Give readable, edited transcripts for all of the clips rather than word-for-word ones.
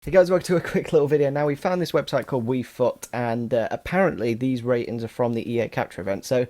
Hey guys, welcome to a quick little video. Now we found this website called WeFoot, and apparently these ratings are from the EA Capture event. So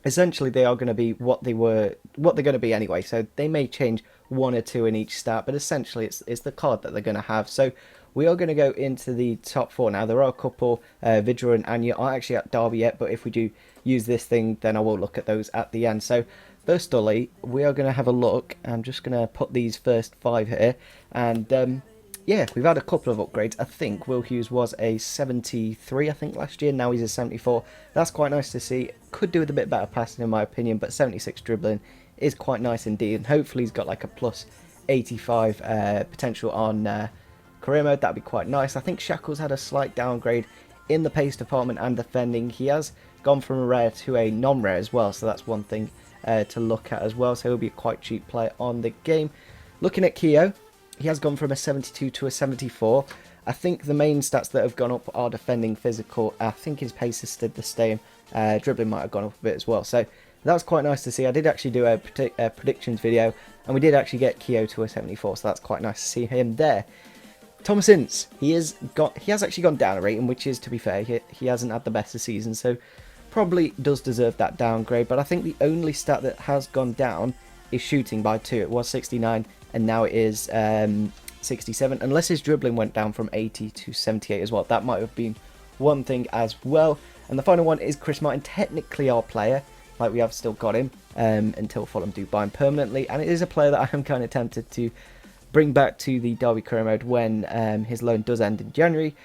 essentially they are going to be what they're going to be anyway. So they may change one or two in each stat, but essentially it's the card that they're going to have. So we are going to go into the top four now. There are a couple, Vidra and Anya aren't actually at Derby yet, but if we do use this thing, then I will look at those at the end. So firstly, we are going to have a look. I'm just going to put these first five here, and yeah, we've had a couple of upgrades. I think Will Hughes was a 73, I think, last year. Now he's a 74. That's quite nice to see. Could do with a bit better passing, in my opinion, but 76 dribbling is quite nice indeed. And hopefully he's got like a plus 85 potential on career mode. That'd be quite nice. I think Shackles had a slight downgrade in the pace department and defending. He has gone from a rare to a non-rare as well, so that's one thing to look at as well. So he'll be a quite cheap player on the game. Looking at Keo, he has gone from a 72 to a 74. I think the main stats that have gone up are defending, physical. I think his pace has stayed the same. Dribbling might have gone up a bit as well. So that was quite nice to see. I did actually do a predictions video, and we did actually get Keo to a 74. So that's quite nice to see him there. Thomas Ince, he has actually gone down a rating, which is, to be fair, he hasn't had the best of season, so probably does deserve that downgrade. But I think the only stat that has gone down is shooting by 2. It was 69. And now it is 67, unless his dribbling went down from 80 to 78 as well. That might have been one thing as well. And the final one is Chris Martin, technically our player. Like, we have still got him until Fulham do buy him permanently. And it is a player that I am kind of tempted to bring back to the Derby career mode when his loan does end in January.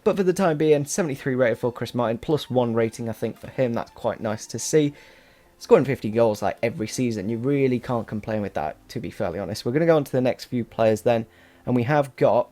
But for the time being, 73 rated for Chris Martin, plus 1 rating I think for him. That's quite nice to see. Scoring 50 goals like every season, you really can't complain with that, to be fairly honest. We're going to go on to the next few players then, and we have got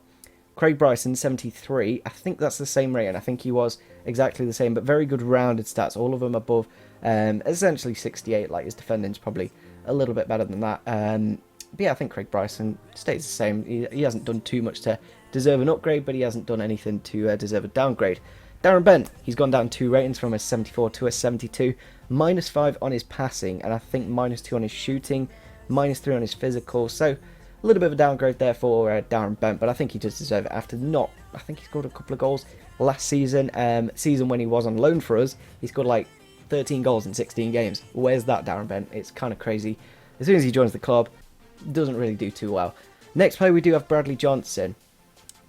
Craig Bryson, 73. I think that's the same rating. I think he was exactly the same, but very good rounded stats, all of them above essentially 68. Like, his defending's probably a little bit better than that. But yeah, I think Craig Bryson stays the same. He hasn't done too much to deserve an upgrade, but he hasn't done anything to deserve a downgrade. Darren Bent, he's gone down 2 ratings from a 74 to a 72. Minus 5 on his passing, and I think minus 2 on his shooting, minus 3 on his physical. So a little bit of a downgrade there for Darren Bent, but I think he does deserve it after not. I think he scored a couple of goals last season. Season when he was on loan for us, he scored like 13 goals in 16 games. Where's that, Darren Bent? It's kind of crazy. As soon as he joins the club, doesn't really do too well. Next player we do have Bradley Johnson.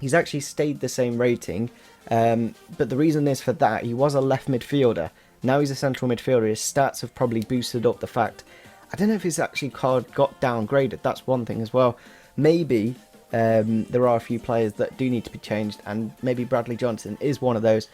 He's actually stayed the same rating, but the reason is for that, he was a left midfielder. Now he's a central midfielder. His stats have probably boosted up the fact. I don't know if his actually card got downgraded. That's one thing as well. Maybe there are a few players that do need to be changed, and maybe Bradley Johnson is one of those.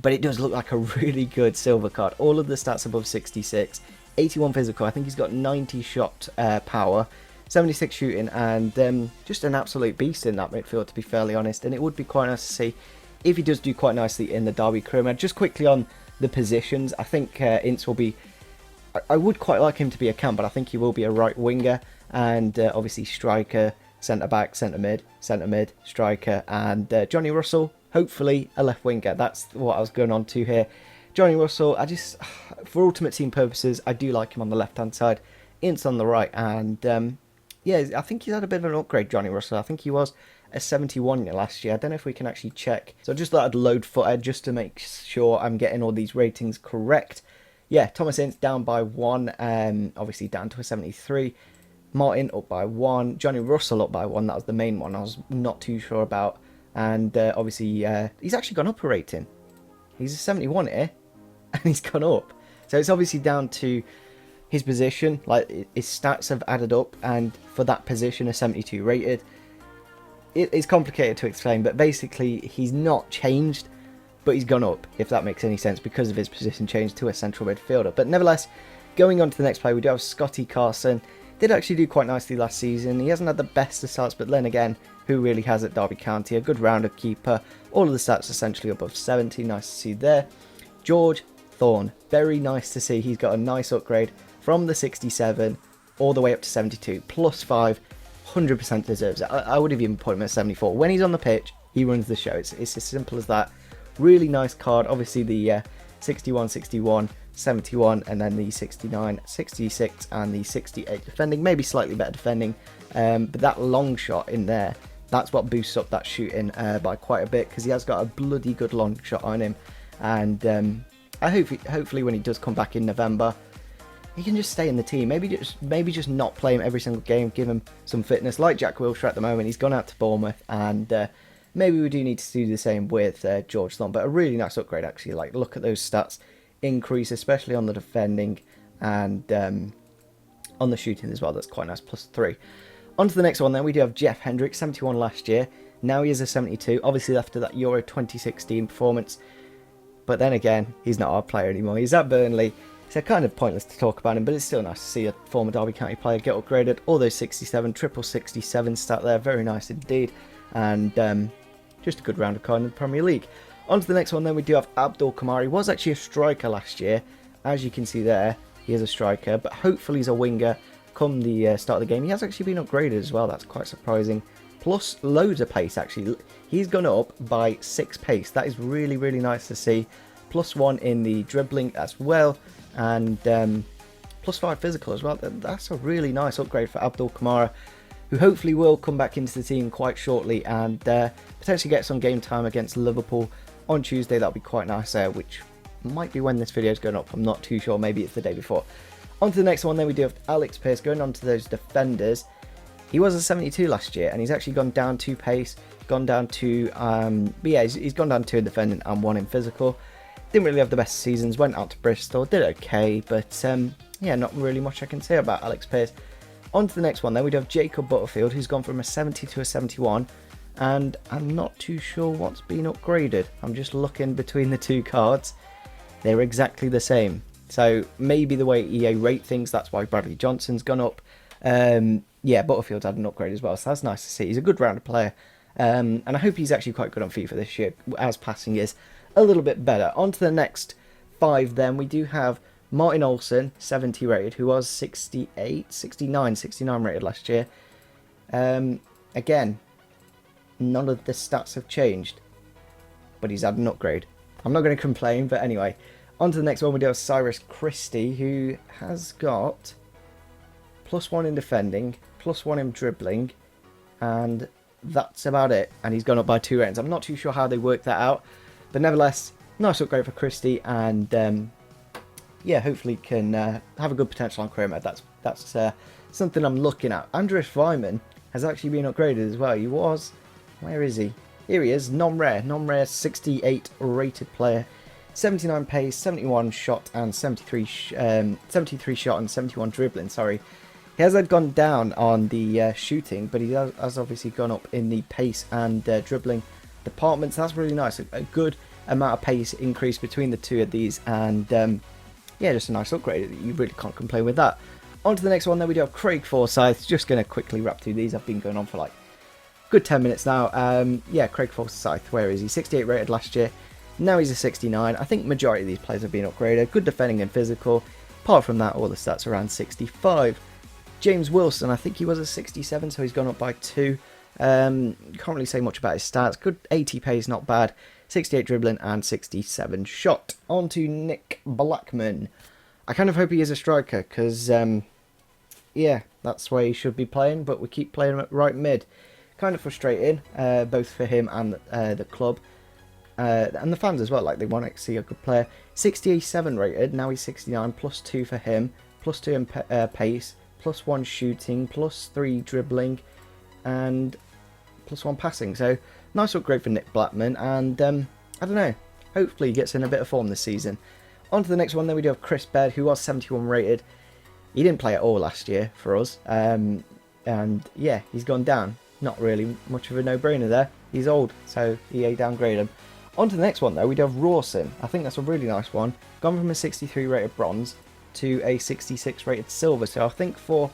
But it does look like a really good silver card. All of the stats above 66, 81 physical. I think he's got 90 shot power, 76 shooting, and just an absolute beast in that midfield, to be fairly honest. And it would be quite nice to see if he does do quite nicely in the Derby career mode. Just quickly on the positions, I think Ince will be, I would quite like him to be a cam, but I think he will be a right winger, and obviously striker, centre back, centre mid, striker, and Johnny Russell, hopefully a left winger. That's what I was going on to here. Johnny Russell, I just, for Ultimate Team purposes, I do like him on the left hand side, Ince on the right, and yeah, I think he's had a bit of an upgrade, Johnny Russell. I think he was a 71 last year. I don't know if we can actually check. So I just thought I'd load footer just to make sure I'm getting all these ratings correct. Yeah, Thomas Ince down by 1, obviously down to a 73. Martin up by 1. Johnny Russell up by 1. That was the main one I was not too sure about. And obviously he's actually gone up a rating. He's a 71 here, and he's gone up. So it's obviously down to his position. Like, his stats have added up, and for that position, a 72 rated. It's complicated to explain, but basically he's not changed, but he's gone up, if that makes any sense, because of his position change to a central midfielder. But nevertheless, going on to the next player, we do have Scotty Carson. Did actually do quite nicely last season. He hasn't had the best of starts, but then again, who really has at Derby County? A good rounded keeper. All of the stats essentially above 70. Nice to see there. George Thorne. Very nice to see. He's got a nice upgrade from the 67 all the way up to 72. Plus 5. 100% deserves it. I would have even put him at 74. When he's on the pitch, he runs the show. It's as simple as that. Really nice card. Obviously the 61, 61, 71, and then the 69, 66, and the 68 defending. Maybe slightly better defending, but that long shot in there that's what boosts up that shooting by quite a bit, because he has got a bloody good long shot on him. And I hopefully when he does come back in November, he can just stay in the team. Maybe just not play him every single game. Give him some fitness, like Jack Wilshere at the moment. He's gone out to Bournemouth, and maybe we do need to do the same with George Thorne. But a really nice upgrade, actually. Like, look at those stats increase, especially on the defending and on the shooting as well. That's quite nice, +3. On to the next one then. We do have Jeff Hendrick, 71 last year. Now he is a 72. Obviously after that Euro 2016 performance. But then again, he's not our player anymore. He's at Burnley. So kind of pointless to talk about him, but it's still nice to see a former Derby County player get upgraded. All those 67, triple 67 stat there, very nice indeed. And just a good round of card in the Premier League. On to the next one then, we do have Abdul Kamari. He was actually a striker last year. As you can see there, he is a striker, but hopefully he's a winger come the start of the game. He has actually been upgraded as well, that's quite surprising. Plus loads of pace actually. He's gone up by 6 pace. That is really, really nice to see. +1 in the dribbling as well. And +5 physical as well. That's a really nice upgrade for Abdul Kamara, who hopefully will come back into the team quite shortly and potentially get some game time against Liverpool on Tuesday. That'll be quite nice, which might be when this video is going up. I'm not too sure. Maybe it's the day before. On to the next one then, we do have Alex Pearce. Going on to those defenders. He was a 72 last year, and he's actually gone down 2 pace, gone down to, but yeah, he's gone down 2 in defending and 1 in physical. Didn't really have the best seasons, went out to Bristol, did okay, but yeah, not really much I can say about Alex Pearce. On to the next one then, we do have Jacob Butterfield, who's gone from a 70 to a 71, and I'm not too sure what's been upgraded. I'm just looking between the 2 cards. They're exactly the same. So maybe the way EA rate things, that's why Bradley Johnson's gone up. Yeah, Butterfield's had an upgrade as well, so that's nice to see. He's a good rounded player, and I hope he's actually quite good on FIFA this year, as passing is a little bit better. On to the next 5 then, we do have Martin Olsen, 70 rated, who was 69 rated last year. Again, none of the stats have changed, but he's had an upgrade. I'm not going to complain, but anyway. On to the next one, we do have Cyrus Christie, who has got +1 in defending, +1 in dribbling, and that's about it. And he's gone up by 2 ratings. I'm not too sure how they worked that out, but nevertheless, nice upgrade for Christie, and yeah, hopefully can have a good potential on career mode. That's something I'm looking at. Andreas Weimann has actually been upgraded as well. He was, where is he? Here he is, non-rare 68 rated player. 79 pace, 71 shot, and 73 shot and 71 dribbling, sorry. He has gone down on the shooting, but he has obviously gone up in the pace and dribbling departments. That's really nice. A good amount of pace increase between the 2 of these, and yeah, just a nice upgrade. You really can't complain with that. On to the next one then, we do have Craig Forsyth. Just going to quickly wrap through these. I've been going on for like a good 10 minutes now. Yeah, Craig Forsyth, where is he? 68 rated last year. Now he's a 69. I think majority of these players have been upgraded. Good defending and physical. Apart from that, all the stats are around 65. James Wilson, I think he was a 67, so he's gone up by 2. Can't really say much about his stats. Good 80 pace, not bad. 68 dribbling and 67 shot. On to Nick Blackman. I kind of hope he is a striker, because, yeah, that's where he should be playing, but we keep playing him at right mid. Kind of frustrating, both for him and the club. And the fans as well, like they want to see a good player. 67 rated, now he's 69, +2 for him, +2 in pace, +1 shooting, +3 dribbling, and +1 passing. So nice upgrade for Nick Blackman, and I don't know, hopefully he gets in a bit of form this season. On to the next one then, we do have Chris Baird, who was 71 rated. He didn't play at all last year for us, and yeah, he's gone down. Not really much of a no-brainer there. He's old, so EA downgraded him. On to the next one though, we do have Rawson. I think that's a really nice one. Gone from a 63 rated bronze to a 66 rated silver. So I think for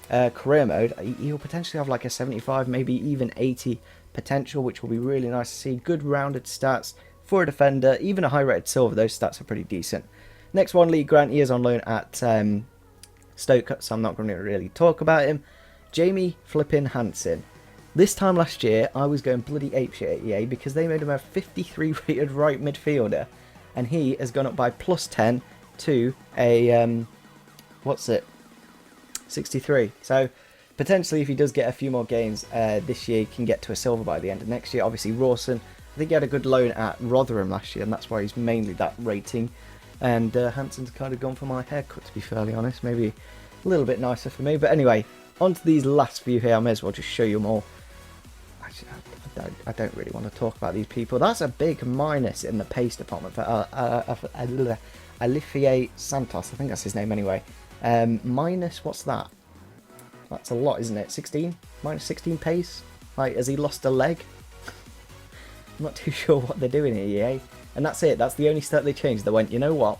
career mode, he'll potentially have like a 75, maybe even 80 potential, which will be really nice to see. Good rounded stats for a defender. Even a high rated silver, those stats are pretty decent. Next one, Lee Grant. He is on loan at Stoke, so I'm not going to really talk about him. Jamie Flippin Hansen. This time last year, I was going bloody apeshit at EA because they made him a 53 rated right midfielder, and he has gone up by +10 to a, what's it, 63. So potentially, if he does get a few more games this year, he can get to a silver by the end of next year. Obviously, Rawson, I think he had a good loan at Rotherham last year, and that's why he's mainly that rating. And Hansen's kind of gone for my haircut, to be fairly honest. Maybe a little bit nicer for me. But anyway, on to these last few here. I may as well just show you them all. Actually, I don't really want to talk about these people. That's a big minus in the pace department for Olivier Santos. I think that's his name anyway. Minus, what's that? That's a lot, isn't it? 16? Minus 16 pace? Like, has he lost a leg? I'm not too sure what they're doing here, EA. And that's it. That's the only stat they changed. They went, you know what?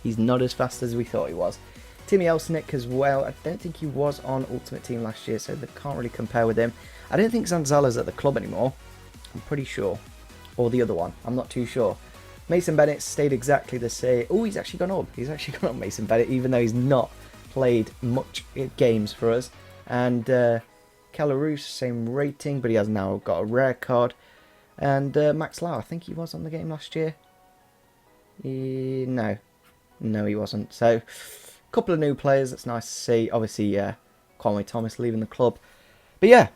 He's not as fast as we thought he was. Timmy Elsnick as well. I don't think he was on Ultimate Team last year, so they can't really compare with him. I don't think Zanzala's at the club anymore. I'm pretty sure. Or the other one. I'm not too sure. Mason Bennett stayed exactly the same. Oh, he's actually gone up. He's actually gone up, Mason Bennett, even though he's not played much games for us. And Calarus, same rating, but he has now got a rare card. And Max Lau, I think he was on the game last year. No, he wasn't. So, a couple of new players. That's nice to see. Obviously, Conway Thomas leaving the club. But yeah,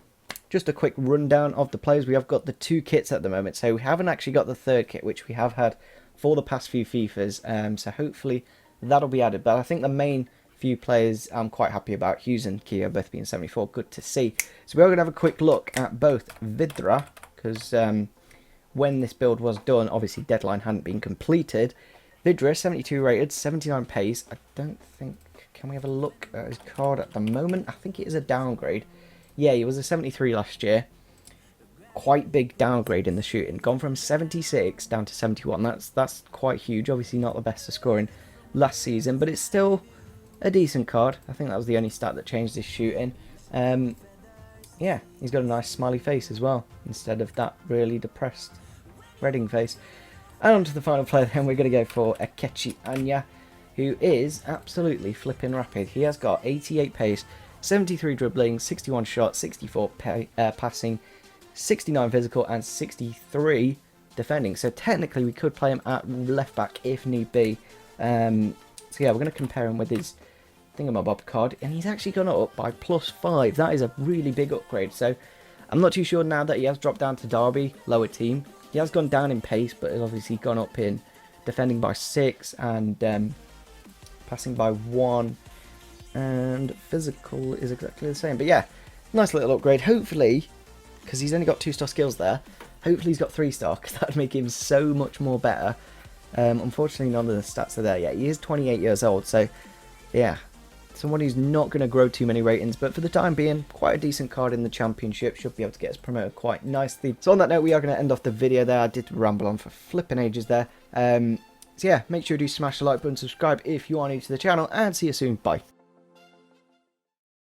just a quick rundown of the players. We have got the 2 kits at the moment. So, we haven't actually got the 3rd kit, which we have had for the past few FIFAs. So, hopefully, that'll be added. But I think the main few players I'm quite happy about. Hughes and Kia both being 74. Good to see. So, we are going to have a quick look at both Vidra, because when this build was done, obviously deadline hadn't been completed. Vidra, 72 rated, 79 pace. I don't think... Can we have a look at his card at the moment? I think it is a downgrade. Yeah, he was a 73 last year. Quite big downgrade in the shooting. Gone from 76 down to 71. That's quite huge. Obviously not the best of scoring last season, but it's still a decent card. I think that was the only stat that changed his shooting. Yeah, he's got a nice smiley face as well, instead of that really depressed Reading face. And on to the final player then, we're going to go for Akechi Anya, who is absolutely flipping rapid. He has got 88 pace, 73 dribbling, 61 shot, 64 passing, 69 physical, and 63 defending. So technically we could play him at left back if need be. So yeah, we're going to compare him with his thingamabob card, and he's actually gone up by +5. That is a really big upgrade. So I'm not too sure now that he has dropped down to Derby, lower team. He has gone down in pace, but has obviously gone up in defending by 6 and passing by 1, and physical is exactly the same. But yeah, nice little upgrade. Hopefully, because he's only got 2-star skills there, hopefully he's got 3-star, because that would make him so much more better. Unfortunately, none of the stats are there yet. He is 28 years old, so yeah, someone who's not going to grow too many ratings, but for the time being, quite a decent card in the championship. Should be able to get us promoted quite nicely. So on that note, we are going to end off the video there. I did ramble on for flipping ages there. So yeah, make sure you do smash the like button, subscribe if you are new to the channel, and see you soon. Bye.